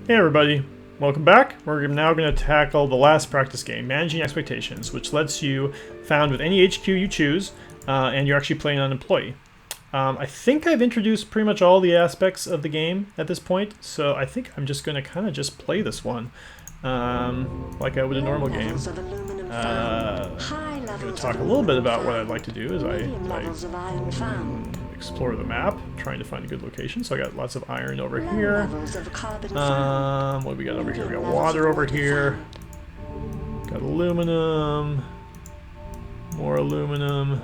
Hey everybody, welcome back. We're now going to tackle the last practice game, Managing Expectations, which lets you found with any HQ you choose, and you're actually playing an employee. I think I've introduced pretty much all the aspects of the game at this point, so I think I'm just going to kind of just play this one like I would a normal game. I'm going to talk a little bit about what I'd like to do as I explore the map, trying to find a good location. So I got lots of iron over here. What do we got over here? We got water over here. Got aluminum. More aluminum.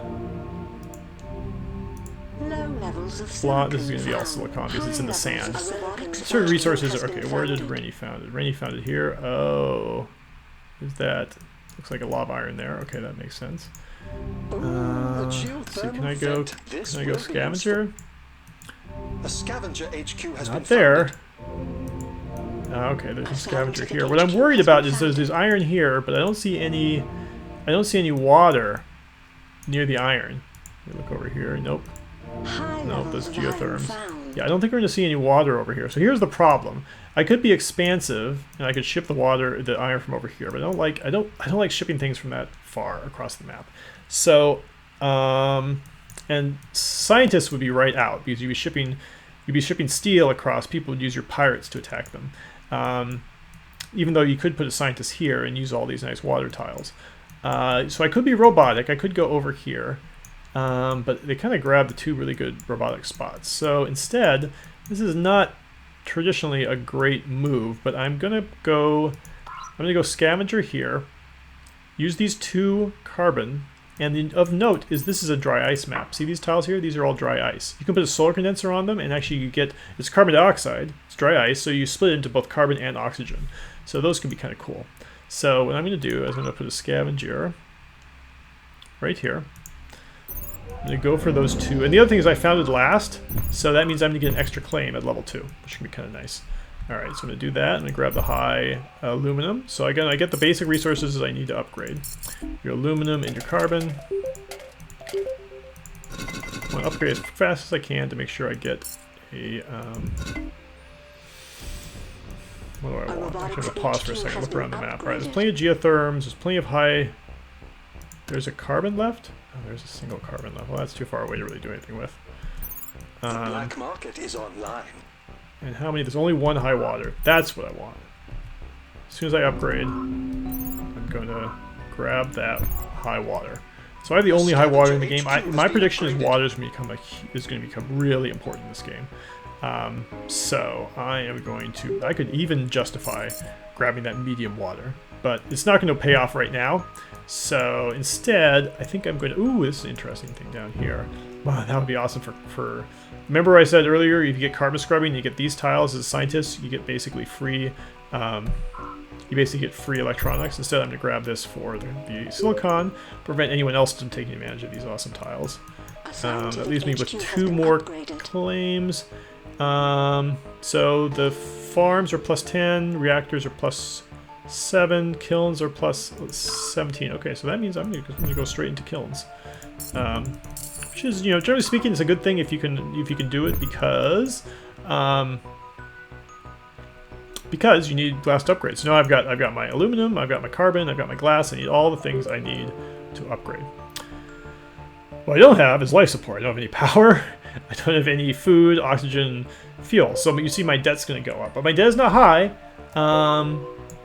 This is going to be all silicon because it's in the sand. Certain resources are... Okay, where did Rennie found it? Rennie found it here. Oh. Is that... Looks like a lava iron there. Okay, that makes sense. Let's see, can I go scavenger? A scavenger HQ has Not there. Okay, there's a scavenger here. What I'm worried about is there's iron here, but I don't see any water near the iron. Let me look over here. Nope. Nope, there's geotherms. Yeah, I don't think we're going to see any water over here. So here's the problem. I could be expansive and I could ship the iron from over here, but I don't like shipping things from that far across the map. So, and scientists would be right out because you'd be shipping steel across. People would use your pirates to attack them. Even though you could put a scientist here and use all these nice water tiles. So I could be robotic. I could go over here. But they kind of grabbed the two really good robotic spots. So instead, this is not traditionally a great move, but I'm gonna go scavenger here, use these 2 carbon, and of note is this is a dry ice map. See these tiles here? These are all dry ice. You can put a solar condenser on them, and actually you get, it's carbon dioxide, it's dry ice, so you split it into both carbon and oxygen. So those can be kind of cool. So what I'm gonna do is I'm gonna put a scavenger right here. I'm going to go for those 2. And the other thing is I found it last, so that means I'm going to get an extra claim at level 2, which can be kind of nice. Alright, so I'm going to do that. I'm going to grab the high aluminum. So again, I get the basic resources I need to upgrade. Your aluminum and your carbon. I want to upgrade as fast as I can to make sure I get a... what do I want? Actually, I'm going to pause for a second, look around the map. Alright, there's plenty of geotherms, there's plenty of high... There's a carbon left? Oh, there's a single carbon left. Well, that's too far away to really do anything with. The black market is online. And how many? There's only 1 high water. That's what I want. As soon as I upgrade, I'm going to grab that high water. So I have the only high water in the game. My prediction is water is going to become really important in this game. So I am going to... I could even justify grabbing that medium water, but it's not going to pay off right now. So instead, I think I'm going to... Ooh, this is an interesting thing down here. Wow, that would be awesome for... Remember I said earlier, if you get carbon scrubbing, you get these tiles as a scientist, you get basically free... you basically get free electronics. Instead, I'm going to grab this for the silicon, prevent anyone else from taking advantage of these awesome tiles. That leaves me with 2 more claims. So the farms are plus 10, reactors are plus 7, kilns are plus 17. Okay, so that means I'm going to go straight into kilns, which is, generally speaking, it's a good thing if you can do it because you need glass to upgrade. So now I've got my aluminum, I've got my carbon, I've got my glass. I need all the things I need to upgrade. What I don't have is life support. I don't have any power. I don't have any food, oxygen, fuel. So you see my debt's going to go up, but my debt is not high.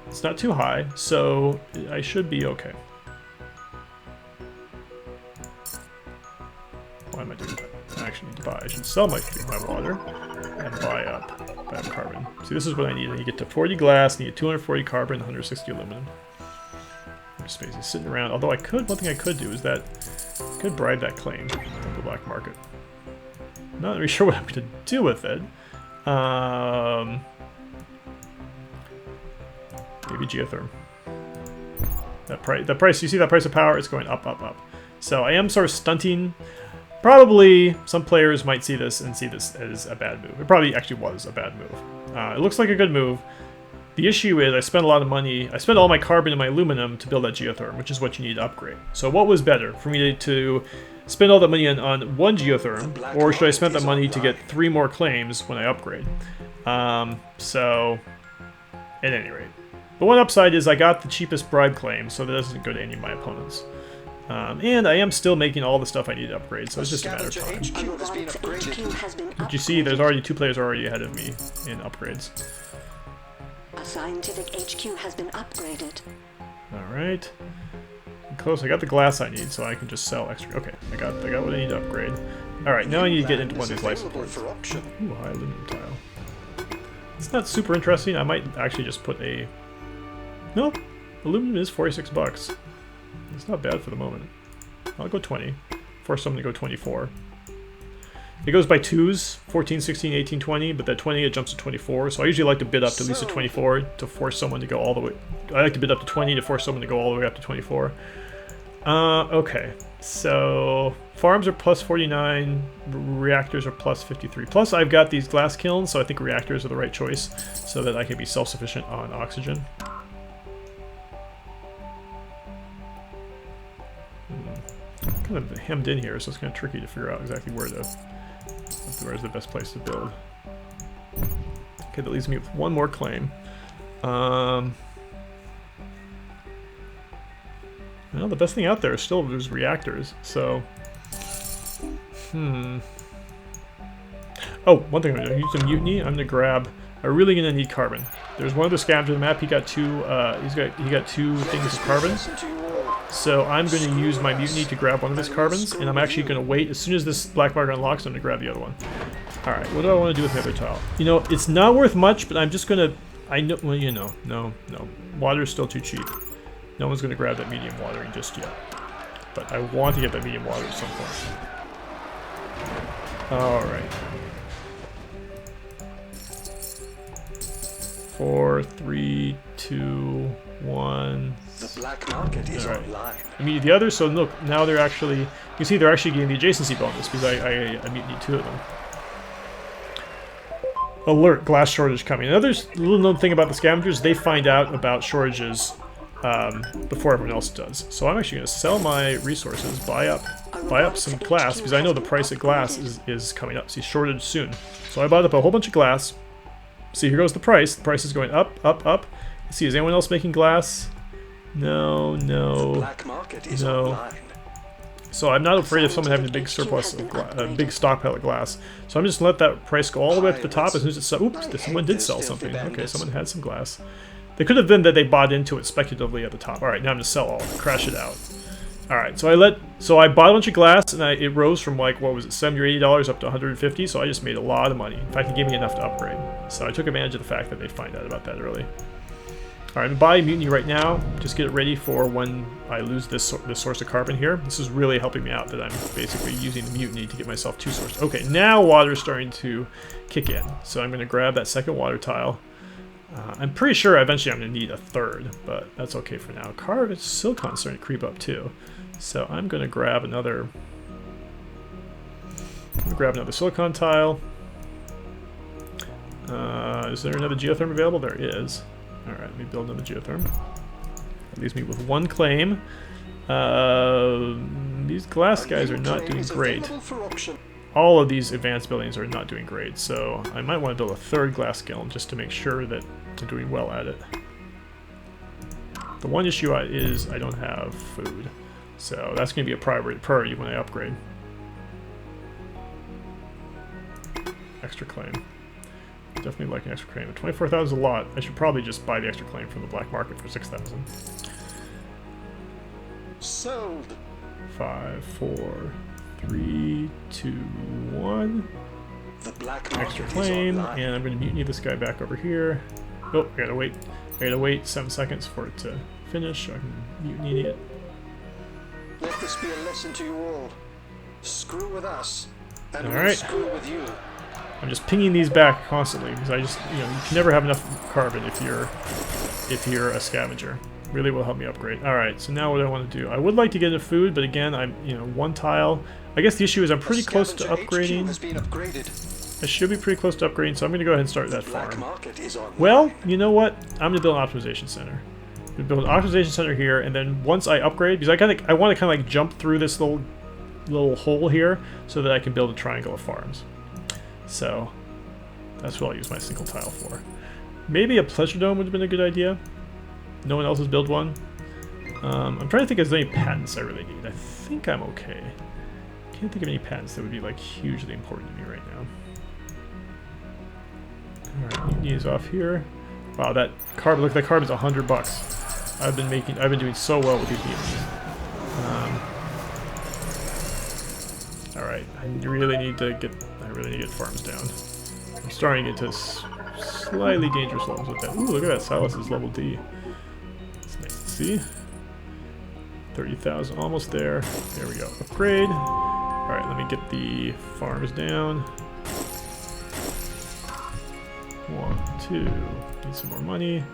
It's not too high, so I should be okay. Why am I doing that? I actually need to buy. I should sell my water and buy up carbon. See, this is what I need. I need to get to 40 glass, I need 240 carbon, 160 aluminum. Just basically sitting around. Although one thing I could do is that I could bribe that claim from the black market. I'm not really sure what I'm going to do with it. Maybe geotherm. That price, you see that price of power? It's going up, up, up. So I am sort of stunting. Probably some players might see this and see this as a bad move. It probably actually was a bad move. It looks like a good move. The issue is I spent a lot of money. I spent all my carbon and my aluminum to build that geotherm, which is what you need to upgrade. So what was better for me to spend all that money on 1 geotherm, or should I spend that money to get 3 more claims when I upgrade? So at any rate. The one upside is I got the cheapest bribe claim, so that doesn't go to any of my opponents. And I am still making all the stuff I need to upgrade, so it's just a matter of time. But you see, there's already 2 players already ahead of me in upgrades. A scientific HQ has been upgraded. Alright. Close, I got the glass I need, so I can just sell extra. Okay, I got what I need to upgrade. Alright, now I need to get into one of these life supports. Ooh, high aluminum tile. It's not super interesting. I might actually just put a... No, aluminum is 46 bucks. It's not bad for the moment. I'll go 20. Force someone to go 24. It goes by 2s, 14, 16, 18, 20, but that 20 it jumps to 24, so I usually like to bid up to at least a 24 to force someone to go all the way... I like to bid up to 20 to force someone to go all the way up to 24. Okay, so farms are plus 49, reactors are plus 53. Plus I've got these glass kilns, so I think reactors are the right choice, so that I can be self-sufficient on oxygen. Kind of hemmed in here, so it's kind of tricky to figure out exactly where's the best place to build. Okay, that leaves me with one more claim. Well, the best thing out there is still there's reactors, so... Oh, one thing I'm going to use a mutiny. I'm going to grab... I'm really going to need carbon. There's one other scavengers on the map. He got 2. He got 2 things of carbon. So I'm going to use my mutiny to grab one of his carbons, and I'm actually going to wait. As soon as this black market unlocks, I'm going to grab the other one. Alright, what do I want to do with the other tile? You know, it's not worth much, but I'm just going to... I know... Well, you know, no. Water's still too cheap. No one's going to grab that medium watering just yet. But I want to get that medium water at some point. Alright. 4, 3, 2, 1... The black market is online. I mean the others, so look, now they're actually, you can see they're actually getting the adjacency bonus because I mutinied 2 of them. Alert, glass shortage coming. Another little known thing about the scavengers, they find out about shortages before everyone else does. So I'm actually going to sell my resources, buy up some glass, because I know the price of glass is coming up. See, shortage soon. So I bought up a whole bunch of glass. See, here goes the price. The price is going up, up, up. See, is anyone else making glass? No. Black market is online. So I'm not afraid of someone having a big surplus of a big stockpile of glass. So I'm just gonna let that price go all the way up to the top as soon as it's... Oops, someone did sell something. Okay, someone had some glass. They could have been that they bought into it speculatively at the top. All right, now I'm gonna sell all of it, crash it out. All right, so I bought a bunch of glass, and it rose from like, what was it, $70 or $80 up to 150. So I just made a lot of money. In fact, it gave me enough to upgrade. So I took advantage of the fact that they find out about that early. Alright, I'm gonna buy mutiny right now. Just get it ready for when I lose this source of carbon here. This is really helping me out that I'm basically using the mutiny to get myself 2 sources. Okay, now water's starting to kick in. So I'm gonna grab that second water tile. I'm pretty sure eventually I'm gonna need a 3rd, but that's okay for now. Silicon's starting to creep up too. So I'm gonna grab another... silicon tile. Is there another geotherm available? There is. Alright, let me build another geotherm. That leaves me with 1 claim. These glass guys are not doing great. All of these advanced buildings are not doing great, so I might want to build a 3rd glass kiln just to make sure that I'm doing well at it. The one issue is I don't have food, so that's going to be a priority when I upgrade. Extra claim. Definitely like an extra claim. 24,000 is a lot. I should probably just buy the extra claim from the black market for 6,000. Sold. 5, 4, 3, 2, 1. The black market extra claim, and I'm going to mutiny this guy back over here. Oh, I gotta wait. I gotta wait 7 seconds for it to finish so I can mutiny it. Let this be a lesson to you all. Screw with us, and we'll screw with you. I'm just pinging these back constantly because I just, you can never have enough carbon if you're a scavenger. Really will help me upgrade. All right, so now what do I want to do? I would like to get into food, but again, I'm 1 tile. I guess the issue is I'm pretty close to upgrading. I should be pretty close to upgrading, so I'm going to go ahead and start that farm. Well, you know what? I'm going to build an optimization center. I'm going to build an optimization center here, and then once I upgrade, because I want to kind of like jump through this little hole here so that I can build a triangle of farms. So that's what I'll use my single tile for. Maybe a pleasure dome would have been a good idea. No one else has built one. I'm trying to think if there's any patents I really need. I think I'm okay. Can't think of any patents that would be like hugely important to me right now. Alright, these off here. Wow, that carbon, look, that carbon's $100. I've been doing so well with these beams. Alright, I really need to get farms down. I'm starting to get to slightly dangerous levels with that. Ooh, look at that, Silas is level D. It's nice to see. 30,000, almost there. There we go. Upgrade. Alright, let me get the farms down. 1, 2. Need some more money.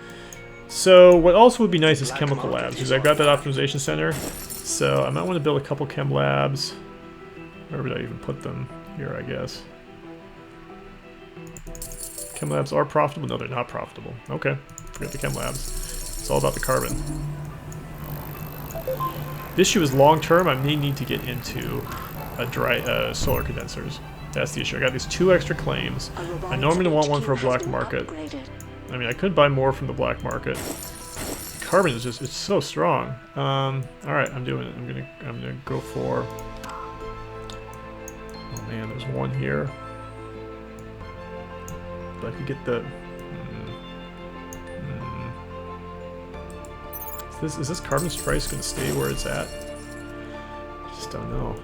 So, what also would be nice is chemical labs, because I got that optimization center. So, I might want to build a couple chem labs. Where would I even put them? Here, I guess. Chem labs are profitable? No, they're not profitable. Okay, forget the chem labs. It's all about the carbon. The issue is long term, I may need to get into a solar condensers. That's the issue. I got these 2 extra claims. I normally want one for a black market. I mean, I could buy more from the black market. Carbon is just, it's so strong. Alright, I'm doing it. I'm gonna go for... Oh man, there's one here. But I could get the... Is this carbon's price gonna stay where it's at? I just don't know.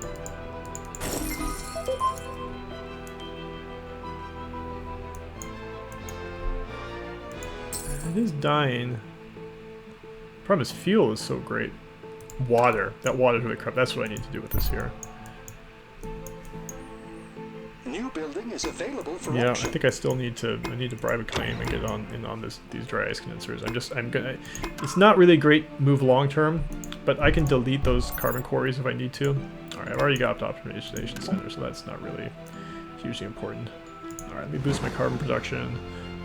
It is dying. Problem is, fuel is so great. Water. That water's really crap. That's what I need to do with this here. New building is available for Yeah, auction. I think I still need to bribe a claim and get on these dry ice condensers. It's not really a great move long term, but I can delete those carbon quarries if I need to. Alright, I've already got the optimization center, so that's not really hugely important. Alright, let me boost my carbon production.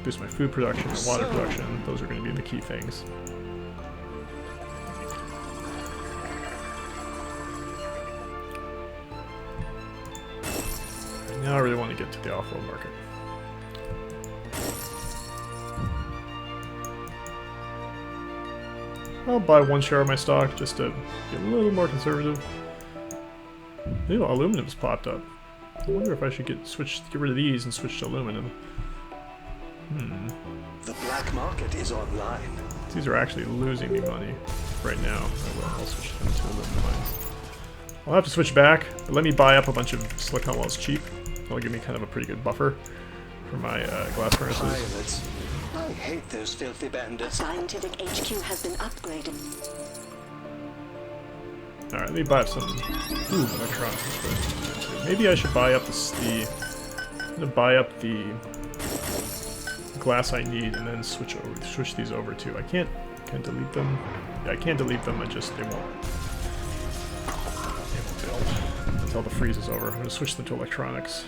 Boost my food production and water production. Those are going to be the key things. Now I really want to get to the Offworld market. I'll buy 1 share of my stock just to get a little more conservative. Ew, aluminum's popped up. I wonder if I should get rid of these and switch to aluminum. The black market is online. These are actually losing me money right now. I'll switch them to aluminum mines. I'll have to switch back, but let me buy up a bunch of silicon while it's cheap. That'll give me kind of a pretty good buffer for my glass furnaces. Pirates. I hate those filthy bandits. Scientific HQ has been upgraded. Alright, let me buy up some electronics. Maybe I should buy up I'm gonna buy up the glass I need and then switch these over too. I can't delete them. Yeah, I can't delete them. They won't build until the freeze is over. I'm gonna switch them to electronics.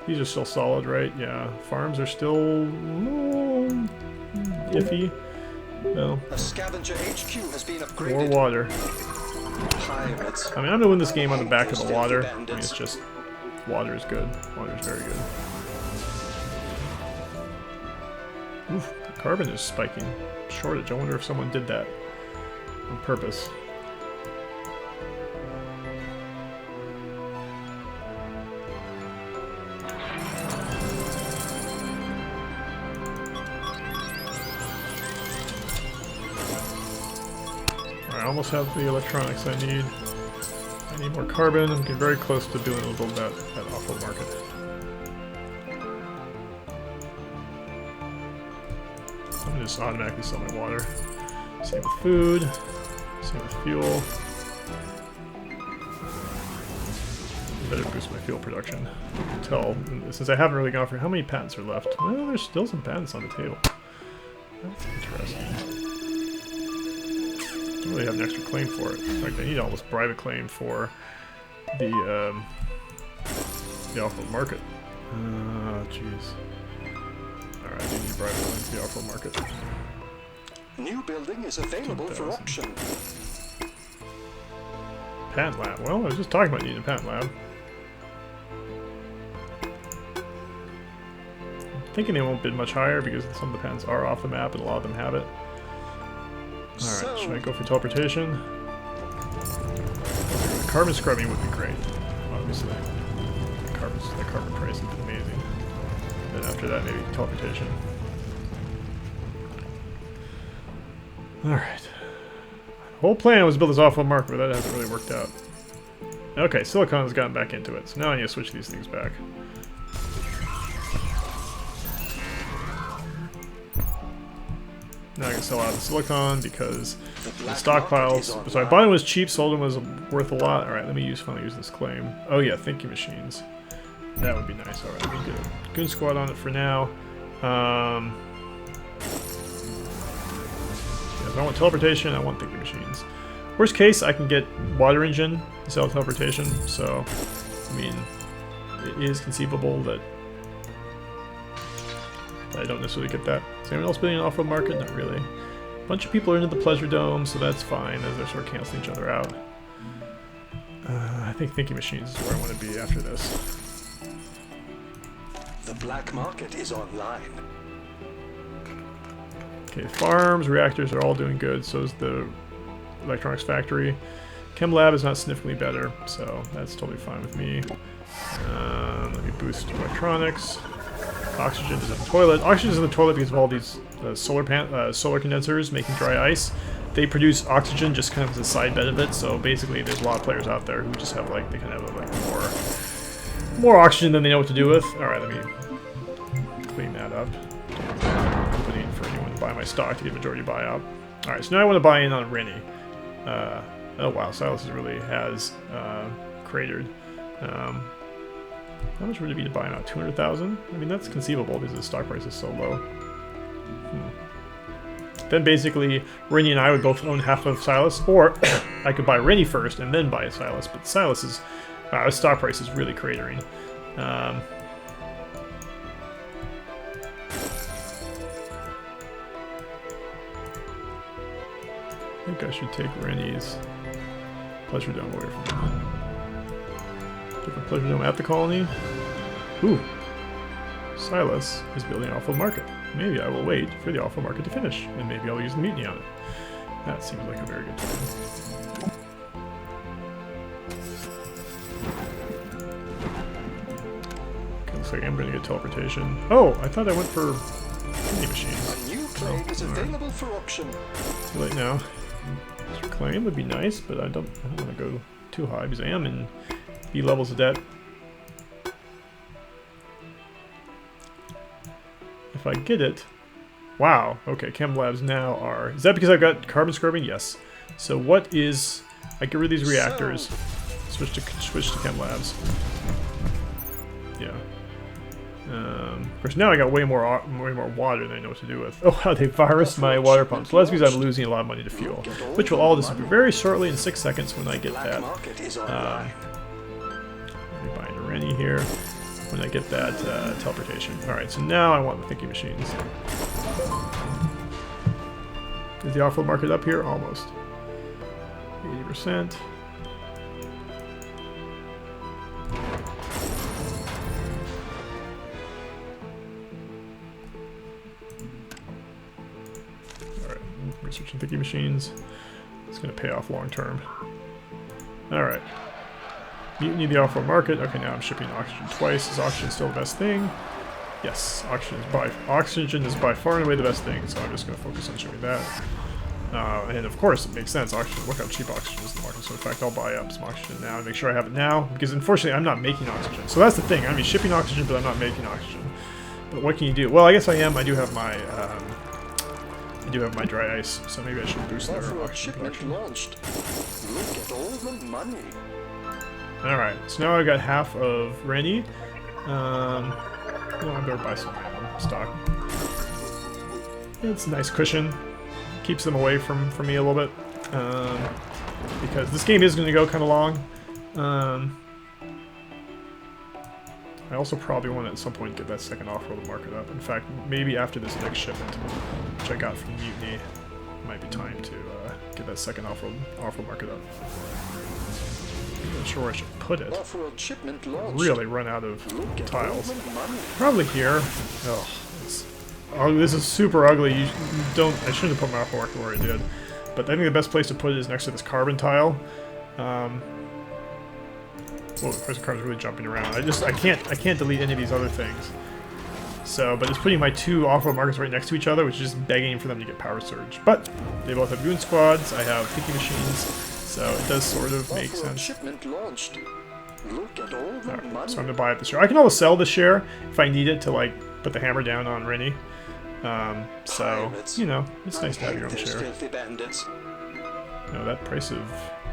These are still solid, right? Yeah. Farms are still iffy. No. A scavenger HQ has been upgraded. More water. Pirates. I mean, I'm gonna win this game on the back of the water. I mean, it's just water is good. Water is very good. Oof, the carbon is spiking. Shortage. I wonder if someone did that on purpose. I almost have the electronics I need. I need more carbon. I'm getting very close to being able to build that Offworld market. I'm gonna just automatically sell my water. Same with food. Same with fuel. Better boost my fuel production. You can tell, since I haven't really gone for how many patents are left. Well, there's still some patents on the table. That's interesting. I don't really have an extra claim for it. In fact, I need to almost bribe a claim for the Offworld market. Jeez. Alright, I do need to bribe a claim for the Offworld market. New building is available for auction. Patent lab. Well, I was just talking about needing a patent lab. thinking they won't bid much higher because some of the patents are off the map and a lot of them have it. Alright, should I go for teleportation? Carbon scrubbing would be great, obviously. The carbon price would be amazing. Then after that, maybe teleportation. Alright. The whole plan was to build this Offworld market, but that hasn't really worked out. Okay, Silicon's gotten back into it, so now I need to switch these things back. Now I can sell out the silicon because the stockpiles. So I bought it was cheap, sold it was worth a lot. Alright, let me finally use this claim. Oh yeah, thinking machines. That would be nice. Alright, let me get a good squad on it for now. Yeah, I want teleportation, I want thinking machines. Worst case, I can get water engine to sell teleportation, so I mean it is conceivable that I don't necessarily get that. Is anyone else building an off-road market? Not really. A bunch of people are into the Pleasure Dome, so that's fine as they're sort of canceling each other out. I think thinking machines is where I want to be after this. The black market is online. Okay, farms, reactors are all doing good, so is the electronics factory. Chem lab is not significantly better, so that's totally fine with me. Let me boost electronics. Oxygen is in the toilet. Oxygen is in the toilet because of all these solar condensers making dry ice. They produce oxygen just kind of as a side benefit, so basically there's a lot of players out there who just have like, they kind of have like more oxygen than they know what to do with. Alright, let me clean that up. Opening for anyone to buy my stock to get majority buyout. Alright, so now I want to buy in on Rennie. Oh wow, Silas really has cratered. How much would it be to buy him out? 200,000? I mean, that's conceivable because the stock price is so low. Then basically, Rennie and I would both own half of Silas, or I could buy Rennie first and then buy Silas, but Silas's his stock price is really cratering. I think I should take Rennie's Pleasure Dome away from him. Different Pleasure Dome at the colony. Ooh. Silas is building an Offworld market. Maybe I will wait for the Offworld market to finish, and maybe I'll use the mutiny on it. That seems like a very good plan. Okay, looks like I'm going to get teleportation. Oh, I thought I went for vending machines. A new claim is available for auction. Too late now. This claim would be nice, but I don't want to go too high because I am in B levels of debt. If I get it... Wow, okay, Chem Labs now are... Is that because I've got carbon scrubbing? Yes. So what is... I get rid of these reactors. Switch to Chem Labs. Yeah. Of course, now I got way more water than I know what to do with. Oh wow, they virused my water pumps. Well, that's because I'm losing a lot of money to fuel. Which will all disappear very shortly in 6 seconds when I get that. Let me buy into Rennie here. When I get that teleportation. Alright, so now I want the thinking machines. Is the Offworld market up here? Almost. 80%. Alright, researching thinking machines. It's going to pay off long term. Alright. Mutiny the Offworld market. Okay, now I'm shipping oxygen twice. Is oxygen still the best thing? Yes, oxygen is by far and away the best thing, so I'm just going to focus on shipping that. And of course, it makes sense. Oxygen, look how cheap oxygen is in the market. So in fact, I'll buy up some oxygen now and make sure I have it now, because unfortunately, I'm not making oxygen. So that's the thing. I'm shipping oxygen, but I'm not making oxygen. But what can you do? Well, I guess I am. I do have my dry ice, so maybe I should boost their oxygen production. Launched. Look at all the money. Alright, so now I've got half of Rennie. Well, I'm going to buy some of my own stock. It's a nice cushion. Keeps them away from me a little bit. Because this game is going to go kind of long. I also probably want to at some point get that second Offworld market up. In fact, maybe after this next shipment, which I got from Mutiny, it might be time to get that second Offworld market up. I'm not sure where I should put it. Really run out of tiles. Probably here. Oh, Oh, this is super ugly. You don't. I shouldn't have put my off-world market where I did. But I think the best place to put it is next to this carbon tile. Whoa, the price of carbon's really jumping around. I can't delete any of these other things. So, but it's putting my two off-world markets right next to each other, which is just begging for them to get power surge. But they both have goon squads. I have thinking machines, so it does sort of make sense. Shipment launched. Look at all the money. So I'm gonna buy up the share. I can always sell the share if I need it to like put the hammer down on Rennie. So you know, it's nice to have your own share. No, that price of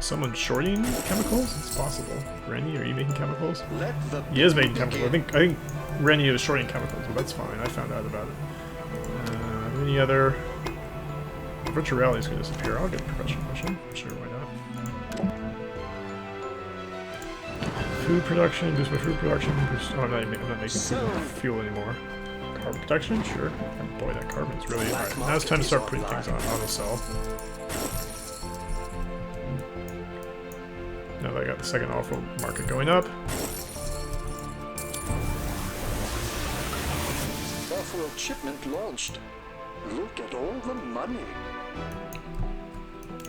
someone shorting chemicals? It's possible. Rennie, are you making chemicals? He is making chemicals. I think Rennie is shorting chemicals, but that's fine. I found out about it. Any other virtual reality is going to disappear. I'll get a professional mission. Sure, why not? Food production, boost my food production. Boost, oh, I'm not making fuel anymore. Carbon protection, sure. Oh, boy, that carbon's really alright. Now it's time to start putting things on auto sell. Now that I got the second off-world market going up. Offworld shipment launched. Look at all the money.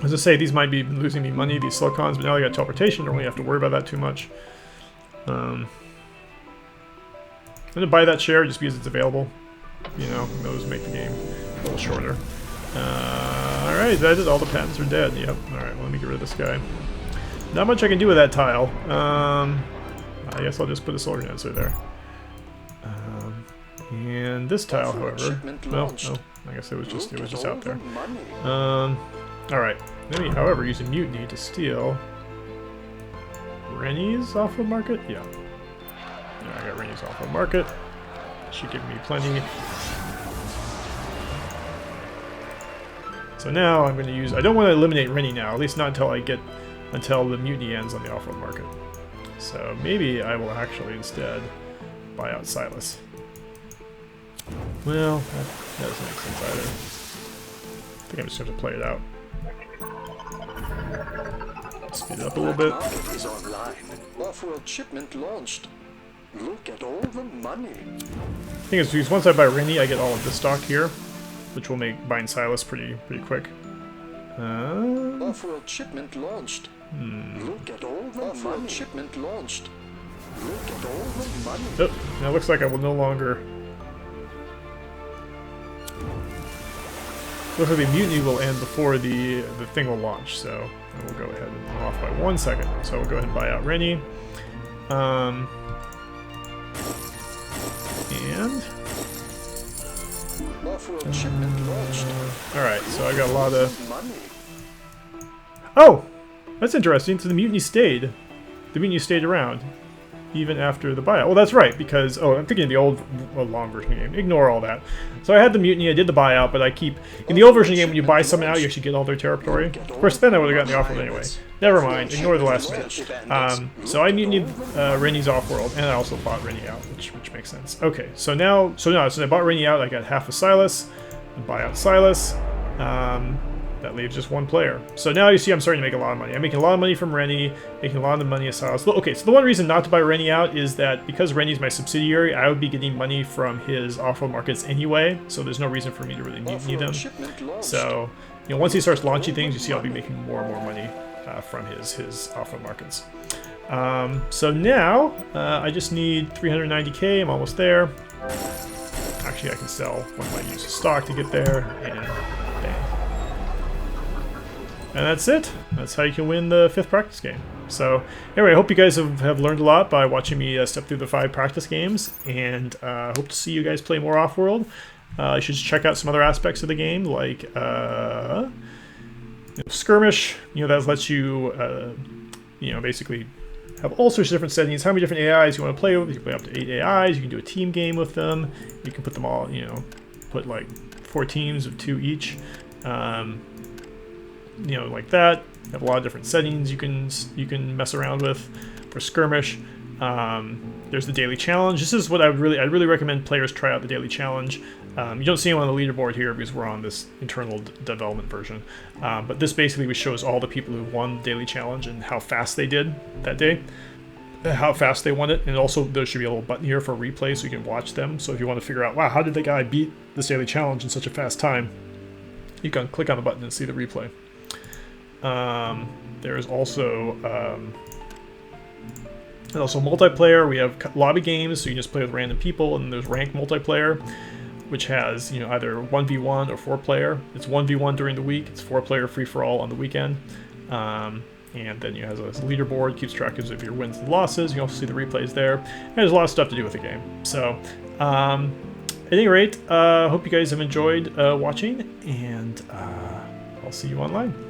As I say, these might be losing me money, these silicons, but now I got teleportation. Don't really have to worry about that too much. I'm gonna buy that share just because it's available. You know, those make the game a little shorter. Alright, that is all the patents are dead. Yep. Alright, well, let me get rid of this guy. Not much I can do with that tile. I guess I'll just put a solar generator there. And this tile, however, well, no, I guess it was just out there. Alright, let me, however, use a mutiny to steal Rennie's off-world market. Yeah, I got Rennie's off-world market. Should give me plenty. So now I'm going to use. I don't want to eliminate Rennie now, at least not until the mutiny ends on the off-world market. So maybe I will actually instead buy out Silas. Well, that doesn't make sense either. I think I'm just going to play it out. Speed it up a little bit. Is online. Offworld shipment launched. Look at all the money. The thing is, because once I buy Rennie, I get all of this stock here, which will make buying Silas pretty quick. Offworld shipment launched. Look at all the money. Shipment launched. Look at all the money. Oh, now it looks like I will no longer. Looks like the mutiny will end before the thing will launch, so I will go ahead and I'm off by 1 second. So we'll go ahead and buy out Rennie. And alright, so I got a lot of. Oh! That's interesting. So the mutiny stayed. The mutiny stayed around. Even after the buyout. Well, that's right, because... Oh, I'm thinking of the old, long version of the game. Ignore all that. So I had the mutiny, I did the buyout, but I keep... In the old version of the game, when you buy someone out, you actually get all their territory. Of course, then I would have gotten the off-world anyway. Never mind. Ignore the last bit. So I mutinied Rennie's off-world, and I also bought Rennie out, which makes sense. Okay, so now... So I bought Rennie out, I got half of Silas. And buy out Silas. That leaves just one player. So now you see I'm starting to make a lot of money. I'm making a lot of money from Rennie, making a lot of the money of Silas. Okay, so the one reason not to buy Rennie out is that because Rennie's my subsidiary, I would be getting money from his off-world markets anyway, so there's no reason for me to really need them. So, you know, once he starts launching things, you see I'll be making more and more money from his off-world markets. So now, I just need 390k, I'm almost there. Actually, I can sell one of my use of stock to get there, and bam. And that's it. That's how you can win the 5th practice game. So anyway, I hope you guys have learned a lot by watching me step through the 5 practice games, and hope to see you guys play more Offworld. You should check out some other aspects of the game, like skirmish. That lets you, basically have all sorts of different settings. How many different AIs you want to play with? You can play up to 8 AIs. You can do a team game with them. You can put them all, put like 4 teams of 2 each. Like that. You have a lot of different settings you can mess around with for skirmish. There's the daily challenge. This is what I really recommend players try out the daily challenge. You don't see anyone on the leaderboard here because we're on this internal development version. But this basically shows all the people who won the daily challenge and how fast they did that day. how fast they won it. And also there should be a little button here for replay so you can watch them. So if you want to figure out, wow, how did the guy beat this daily challenge in such a fast time, you can click on the button and see the replay. There's also multiplayer. We have lobby games, so you can just play with random people, and there's ranked multiplayer, which has, you know, either 1v1 or 4-player. It's 1v1 during the week. It's 4-player free-for-all on the weekend. And then it has a leaderboard, keeps track of your wins and losses. You can also see the replays there. And there's a lot of stuff to do with the game. So, at any rate, hope you guys have enjoyed watching, and I'll see you online.